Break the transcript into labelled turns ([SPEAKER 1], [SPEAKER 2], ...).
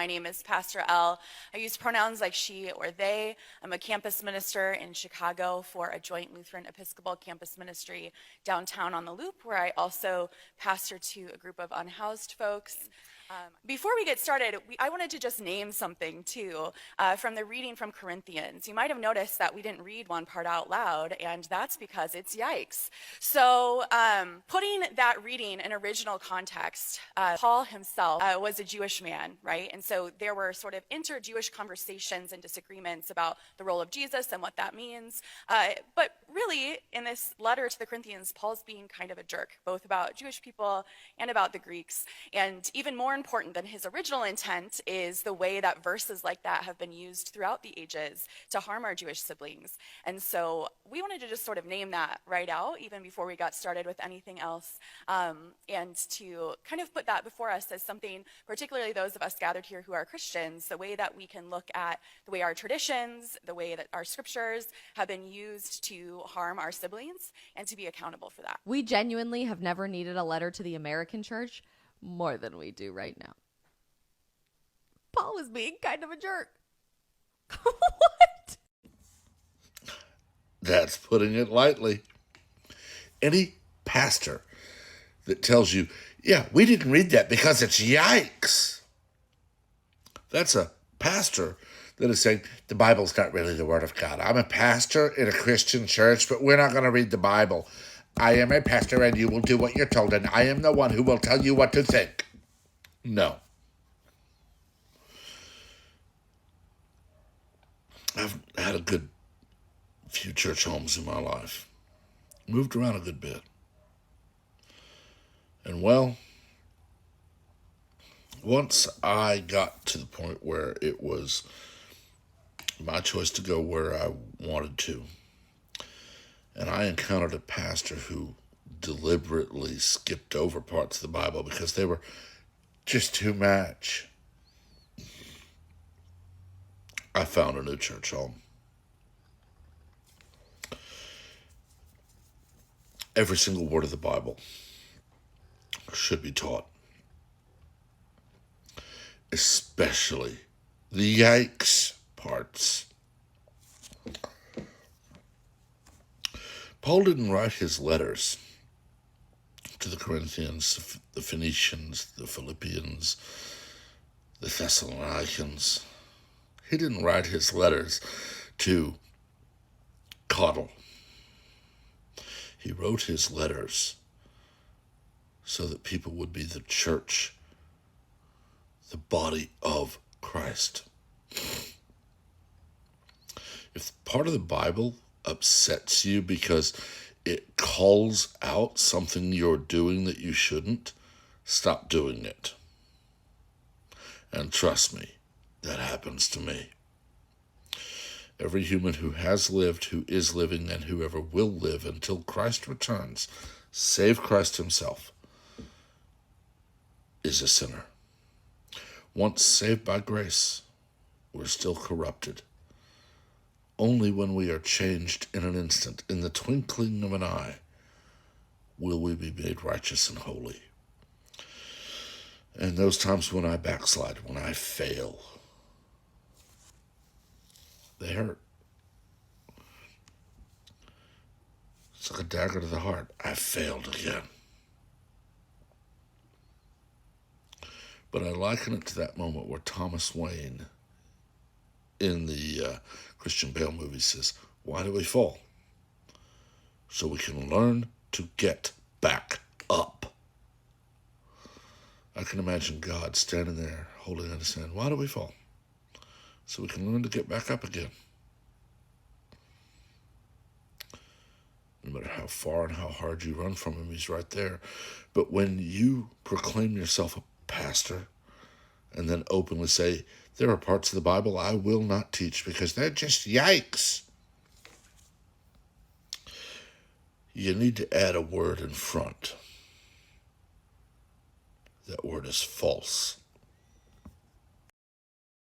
[SPEAKER 1] My name is Pastor Elle. I use pronouns like she or they. I'm a campus minister in Chicago for a joint Lutheran Episcopal campus ministry downtown on the Loop, where I also pastor to a group of unhoused folks. Before we get started, I wanted to just name something too from the reading from Corinthians. You might have noticed that we didn't read one part out loud, and that's because it's yikes. So putting that reading in original context, Paul himself was a Jewish man, right? And so there were sort of inter-Jewish conversations and disagreements about the role of Jesus and what that means. But really, in this letter to the Corinthians, Paul's being kind of a jerk, both about Jewish people and about the Greeks. And even more important than his original intent is the way that verses like that have been used throughout the ages to harm our Jewish siblings. And so we wanted to just sort of name that right out, even before we got started with anything else, and to kind of put that before us as something, particularly those of us gathered here who are Christians, the way that we can look at the way our traditions, the way that our scriptures have been used to harm our siblings, and to be accountable for that.
[SPEAKER 2] We genuinely have never needed a letter to the American church more than we do right now. Paul was being kind of a jerk. What?
[SPEAKER 3] That's putting it lightly. Any pastor that tells you, yeah, we didn't read that because it's yikes. That's a pastor that is saying the Bible's not really the Word of God. I'm a pastor in a Christian church, but we're not going to read the Bible. I am a pastor and you will do what you're told, and I am the one who will tell you what to think. No. I've had a good few church homes in my life. Moved around a good bit. And well, once I got to the point where it was my choice to go where I wanted to, and I encountered a pastor who deliberately skipped over parts of the Bible because they were just too much, I found a new church home. Every single word of the Bible should be taught, especially the yikes parts. Paul didn't write his letters to the Corinthians, the Phoenicians, the Philippians, the Thessalonians. He didn't write his letters to coddle. He wrote his letters so that people would be the church, the body of Christ. If part of the Bible upsets you because it calls out something you're doing that you shouldn't, stop doing it. And trust me, that happens to me. Every human who has lived, who is living, and whoever will live until Christ returns, save Christ himself, is a sinner. Once saved by grace, we're still corrupted. Only when we are changed in an instant, in the twinkling of an eye, will we be made righteous and holy. And those times when I backslide, when I fail, they hurt. It's like a dagger to the heart. I failed again. But I liken it to that moment where Thomas Wayne in the Christian Bale movie says, why do we fall? So we can learn to get back up. I can imagine God standing there holding out his hand. Why do we fall? So we can learn to get back up again. No matter how far and how hard you run from him, he's right there. But when you proclaim yourself a pastor and then openly say, there are parts of the Bible I will not teach because they're just yikes, you need to add a word in front. That word is false.